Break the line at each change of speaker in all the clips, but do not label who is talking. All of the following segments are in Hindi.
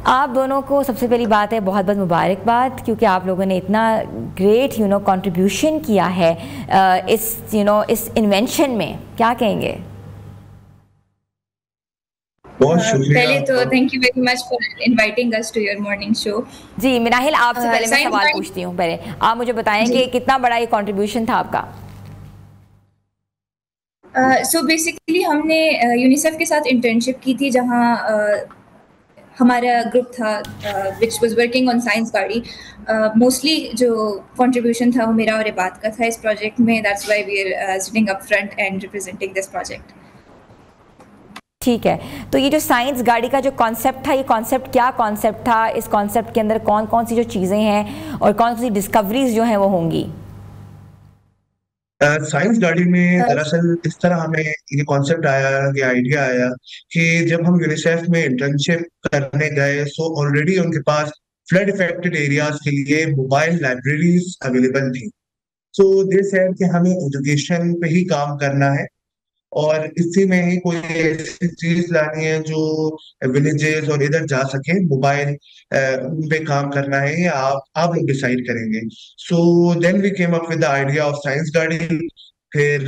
आप दोनों को सबसे पहली बात है बहुत बहुत मुबारकबाद, क्योंकि आप लोगों ने इतना ग्रेट कंट्रीब्यूशन किया है इस इन्वेंशन में। क्या कहेंगे?
बहुत शुक्रिया।
पहले तो thank you very much for inviting us to your morning show.
जी मिनाहिल, आपसे पहले मैं सवाल पूछती हूँ। पहले आप मुझे बताएं कि कितना बड़ा ये कंट्रीब्यूशन था आपका?
सो बेसिकली हमने यूनिसेफ के साथ इंटर्नशिप की थी, जहाँ हमारा ग्रुप था which was working on science गाड़ी। मोस्टली जो कंट्रीब्यूशन था वो मेरा और इबाद का था इस प्रोजेक्ट में। That's why we are sitting up front and representing this project.
ठीक है, तो ये जो साइंस गाड़ी का जो कॉन्सेप्ट था, ये कॉन्सेप्ट क्या कॉन्सेप्ट था? इस कॉन्सेप्ट के अंदर कौन कौन सी जो चीज़ें हैं और कौन सी डिस्कवरीज जो हैं वो होंगी?
साइंस गाड़ी में दरअसल इस तरह हमें ये कॉन्सेप्ट आया, ये आइडिया आया कि जब हम यूनिसेफ में इंटर्नशिप करने गए सो ऑलरेडी उनके पास फ्लड इफेक्टेड एरियाज के लिए मोबाइल लाइब्रेरीज अवेलेबल थी। सो दे सेड कि हमें एजुकेशन पे ही काम करना है और इसी में ही कोई ऐसी चीज लानी है जो विलेजेस और इधर जा सके। मोबाइल पे काम करना है या आप लोग डिसाइड करेंगे। So then we came up with the idea of science गाड़ी। फिर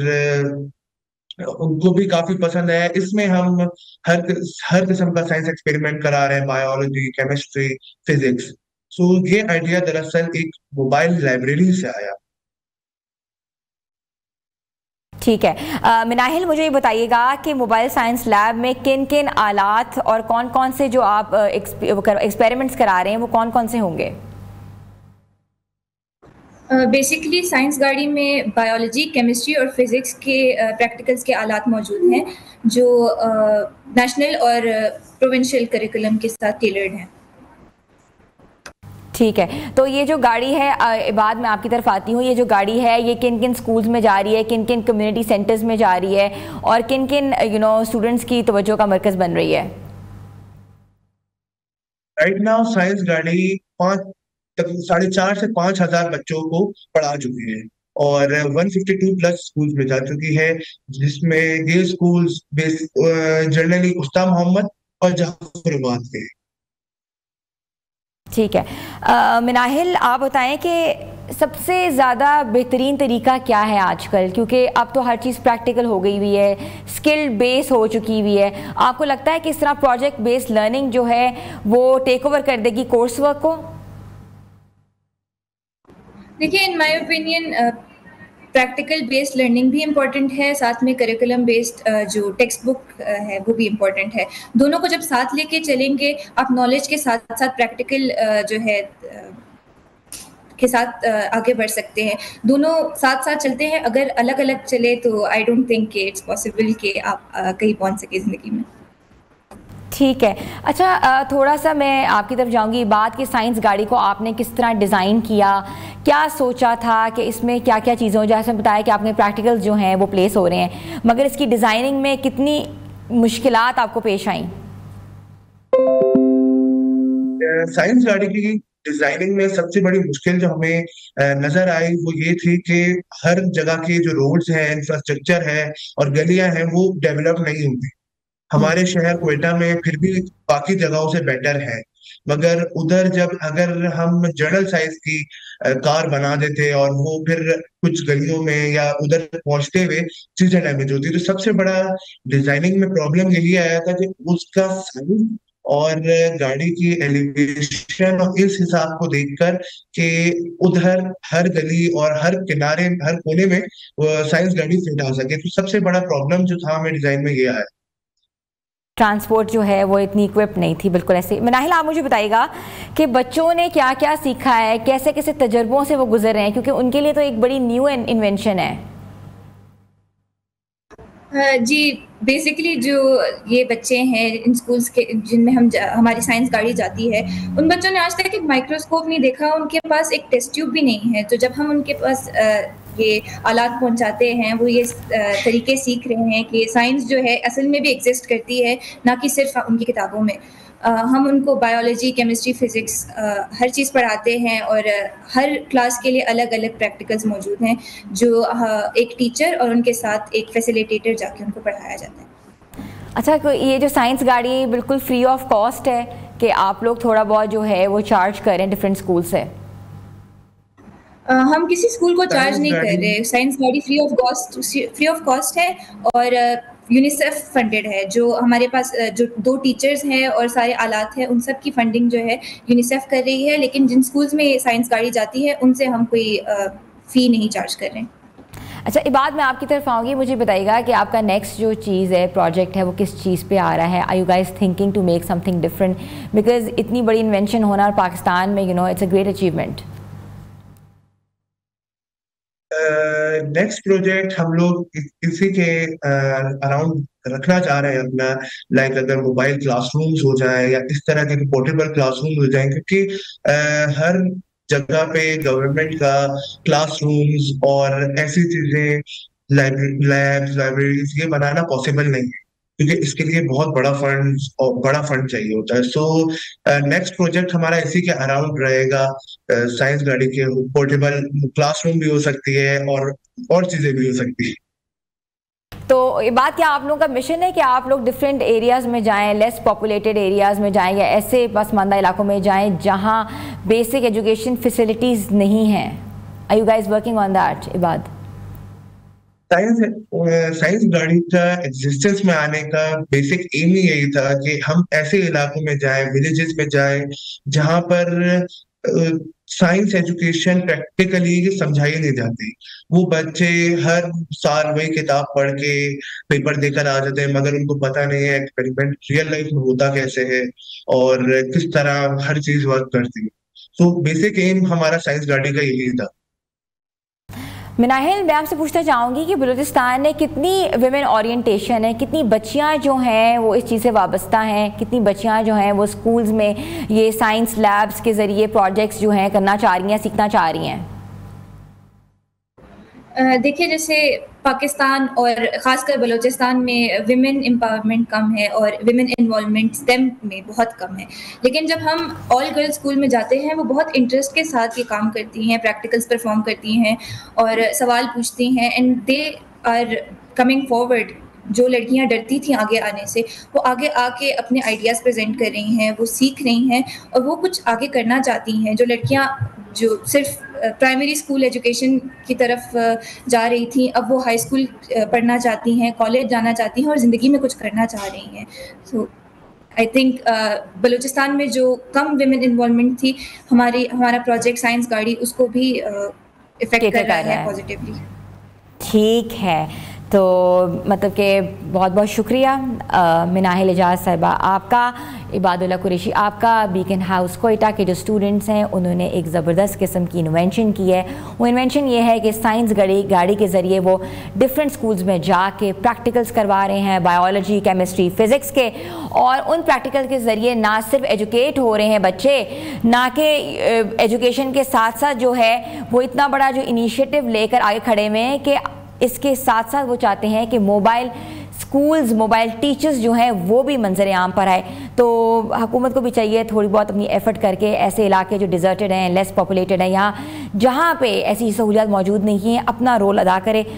उनको भी काफी पसंद है। इसमें हम हर हर किस्म का साइंस एक्सपेरिमेंट करा रहे हैं, बायोलॉजी, केमिस्ट्री, फिजिक्स। सो ये आइडिया दरअसल एक मोबाइल लाइब्रेरी से आया।
ठीक है, मिनाहिल मुझे ये बताइएगा कि मोबाइल साइंस लैब में किन किन आलात और कौन कौन से जो आप एक्सपेरिमेंट्स करा रहे हैं वो कौन कौन से होंगे?
बेसिकली साइंस गाड़ी में बायोलॉजी, केमिस्ट्री और फिजिक्स के प्रैक्टिकल्स के आलात मौजूद हैं जो नेशनल और प्रोविंशियल करिकुलम के साथ टेलर्ड हैं।
ठीक है, तो ये जो गाड़ी है, बाद में आपकी तरफ आती हूँ, ये जो गाड़ी है ये किन किन स्कूल्स में जा रही है, किन किन कम्युनिटी सेंटर्स में जा रही है और किन किन स्टूडेंट्स की तवज्जो का मरकज बन रही है?
राइट नाउ साइंस गाड़ी 4,500 से 5,000 बच्चों को पढ़ा चुकी है और 152 प्लस स्कूल्स में जा चुकी है, जिसमें ये स्कूल्स जनरली उस्ताद मोहम्मद और जहाफराबाद के।
ठीक है, मिनाहिल आप बताएं कि सबसे ज़्यादा बेहतरीन तरीका क्या है आजकल, क्योंकि अब तो हर चीज़ प्रैक्टिकल हो गई हुई है, स्किल बेस हो चुकी हुई है। आपको लगता है कि इस तरह प्रोजेक्ट बेस्ड लर्निंग जो है वो टेक ओवर कर देगी कोर्स वर्क को?
देखिए, in my opinion practical based learning भी इम्पॉर्टेंट है, साथ में करिकुलम बेस्ड जो टेक्स्ट बुक है वो भी इम्पॉर्टेंट है। दोनों को जब साथ लेके चलेंगे, आप नॉलेज के साथ साथ प्रैक्टिकल जो है के साथ आगे बढ़ सकते हैं। दोनों साथ साथ चलते हैं। अगर अलग अलग चले तो आई डोंट थिंक कि इट्स पॉसिबल कि आप कहीं पहुंच सके ज़िंदगी में।
ठीक है, अच्छा थोड़ा सा मैं आपकी तरफ जाऊंगी। बात की साइंस गाड़ी को आपने किस तरह डिज़ाइन किया, क्या सोचा था कि इसमें क्या क्या चीज़ें हो, जैसे बताया कि आपने प्रैक्टिकल्स जो हैं वो प्लेस हो रहे हैं, मगर इसकी डिज़ाइनिंग में कितनी मुश्किलात आपको पेश आई?
साइंस गाड़ी की डिजाइनिंग में सबसे बड़ी मुश्किल जो हमें नजर आई वो ये थी कि हर जगह के जो रोड्स हैं, इंफ्रास्ट्रक्चर है और गलियां हैं वो डेवलप नहीं होती। हमारे शहर क्वेटा में फिर भी बाकी जगहों से बेटर है, मगर उधर जब अगर हम जनरल साइज की कार बना देते और वो फिर कुछ गलियों में या उधर पहुंचते हुए चीजें डैमेज होती, तो सबसे बड़ा डिजाइनिंग में प्रॉब्लम यही आया था कि उसका साइज और गाड़ी की एलिवेशन और इस हिसाब को देखकर कि उधर हर गली और हर किनारे, हर कोने में साइंस गाड़ी फिट आ सके। तो सबसे बड़ा प्रॉब्लम जो था हमें डिजाइन में ये आया।
ट्रांसपोर्ट जो है वो इतनी इक्विप्ड नहीं थी। बिल्कुल ऐसे। मिनाहिल आप मुझे बताइएगा कि बच्चों ने क्या क्या सीखा है, कैसे कैसे तजर्बों से वो गुजर रहे हैं, क्योंकि उनके लिए तो एक बड़ी न्यू इन्वेंशन है।
जी, बेसिकली जो ये बच्चे हैं इन स्कूल्स के जिनमें हमारी साइंस गाड़ी जाती है, उन बच्चों ने आज तक एक माइक्रोस्कोप नहीं देखा, उनके पास एक टेस्ट ट्यूब भी नहीं है। तो जब हम उनके पास ये आलात पहुंचाते हैं, वो ये तरीके सीख रहे हैं कि साइंस जो है असल में भी एग्जिस्ट करती है, ना कि सिर्फ उनकी किताबों में। हम उनको बायोलॉजी, केमिस्ट्री, फिजिक्स हर चीज़ पढ़ाते हैं और हर क्लास के लिए अलग अलग प्रैक्टिकल्स मौजूद हैं जो एक टीचर और उनके साथ एक फैसिलिटेटर जाके उनको पढ़ाया जाता है।
अच्छा, ये जो साइंस गाड़ी बिल्कुल फ्री ऑफ कॉस्ट है, कि आप लोग थोड़ा बहुत जो है वो चार्ज करें डिफरेंट स्कूल से?
हम किसी स्कूल को चार्ज
साइंस
नहीं कर
गाड़ी
रहे। साइंस गाड़ी फ्री ऑफ कॉस्ट है और यूनिसेफ फंडेड है। जो हमारे पास जो 2 टीचर्स हैं और सारे आलात हैं, उन सब की फंडिंग जो है यूनिसेफ कर रही है, लेकिन जिन स्कूल्स में साइंस गाड़ी जाती है, उनसे हम कोई फ़ी नहीं चार्ज कर रहे हैं।
अच्छा, इबाद मैं आपकी तरफ आऊँगी, मुझे बताइएगा कि आपका नेक्स्ट जो चीज़ है, प्रोजेक्ट है, वो किस चीज़ पे आ रहा है? Are you guys thinking to make something different? Because इतनी बड़ी इन्वेंशन होना पाकिस्तान में, it's a great achievement.
Next project हम लोग इसी के अराउंड रखना चाह रहे हैं अपना। लाइक अगर मोबाइल क्लासरूम्स हो जाए या इस तरह के पोर्टेबल क्लासरूम हो जाए, क्योंकि हर जगह पे गवर्नमेंट का क्लासरूम्स और ऐसी चीजें, लैब्स, लाइब्रेरीज ये बनाना पॉसिबल नहीं है, क्योंकि इसके लिए बहुत बड़ा फंड और बड़ा फंड चाहिए होता है। सो नेक्स्ट प्रोजेक्ट हमारा इसी के अराउंड रहेगा। साइंस गाड़ी के पोर्टेबल क्लासरूम भी हो सकती है और चीजें भी हो सकती है।
तो ये बात, क्या आप लोगों का मिशन है कि आप लोग डिफरेंट एरियाज़ में जाएं, लेस पॉपुलेटेड एरियाज़ में जाएं, या ऐसे पसमानदा इलाकों में जाएं जहां बेसिक एजुकेशन फैसिलिटीज़ नहीं हैं? Are you guys working on that, Ibad?
Science गाड़ी का एग्जिस्टेंस में आने का बेसिक एम ही यही था कि हम ऐसे इलाकों में जाएं, विलेजेस में जाएं, जहां पर साइंस एजुकेशन प्रैक्टिकली समझाई नहीं जाती। वो बच्चे हर साल वही किताब पढ़ के पेपर देकर आ जाते हैं, मगर उनको पता नहीं है एक्सपेरिमेंट रियल लाइफ में होता कैसे है और किस तरह हर चीज वर्क करती है। सो बेसिक एम हमारा साइंस गाड़ी का यही था।
मिनाहिल, मैं आपसे पूछना चाहूँगी कि बलूचिस्तान में कितनी विमेन ओरिएंटेशन है, कितनी बच्चियाँ जो हैं वो इस चीज़ से वाबस्ता हैं, कितनी बच्चियाँ जो हैं वो स्कूल्स में ये साइंस लैब्स के ज़रिए प्रोजेक्ट्स जो हैं करना चाह रही हैं, सीखना चाह रही हैं?
देखिए, जैसे पाकिस्तान और ख़ासकर बलूचिस्तान में विमेन एम्पावरमेंट कम है और विमेन इन्वॉल्वमेंट स्टेम में बहुत कम है। लेकिन जब हम ऑल गर्ल्स स्कूल में जाते हैं, वो बहुत इंटरेस्ट के साथ ये काम करती हैं, प्रैक्टिकल्स परफॉर्म करती हैं और सवाल पूछती हैं, and they are coming forward. जो लड़कियां डरती थी आगे आने से, वो आगे आके अपने आइडियाज़ प्रेजेंट कर रही हैं, वो सीख रही हैं और वो कुछ आगे करना चाहती हैं। जो लड़कियां जो सिर्फ प्राइमरी स्कूल एजुकेशन की तरफ जा रही थी, अब वो हाई स्कूल पढ़ना चाहती हैं, कॉलेज जाना चाहती हैं और ज़िंदगी में कुछ करना चाह रही हैं। सो आई थिंक बलूचिस्तान में जो कम विमेन इन्वॉल्वमेंट थी, हमारा प्रोजेक्ट साइंस गाड़ी उसको भी इफ़ेक्ट कर रहा है पॉजिटिवली।
ठीक है, तो मतलब कि बहुत बहुत शुक्रिया मिनाहिल एजाज साहिबा आपका, इबादुल्लाह कुरैशी आपका। बीकन हाउस कोयटा के जो स्टूडेंट्स हैं उन्होंने एक ज़बरदस्त किस्म की इन्वेंशन की है। वो इन्वेंशन ये है कि साइंस गाड़ी के ज़रिए वो डिफरेंट स्कूल्स में जाके प्रैक्टिकल्स करवा रहे हैं, बायोलॉजी, केमिस्ट्री, फ़िज़िक्स के, और उन प्रैक्टिकल के ज़रिए ना सिर्फ एजुकेट हो रहे हैं बच्चे, ना कि एजुकेशन के साथ साथ जो है वो इतना बड़ा जो इनिशिएटिव लेकर आगे खड़े हुए हैं कि इसके साथ साथ वो चाहते हैं कि मोबाइल स्कूल्स, मोबाइल टीचर्स जो हैं वो भी मंजर आम पर आए। तो हुकूमत को भी चाहिए थोड़ी बहुत अपनी एफर्ट करके ऐसे इलाके जो डिजर्टेड हैं, लेस पॉपुलेटेड हैं, यहाँ जहाँ पे ऐसी सहूलियात मौजूद नहीं हैं, अपना रोल अदा करे।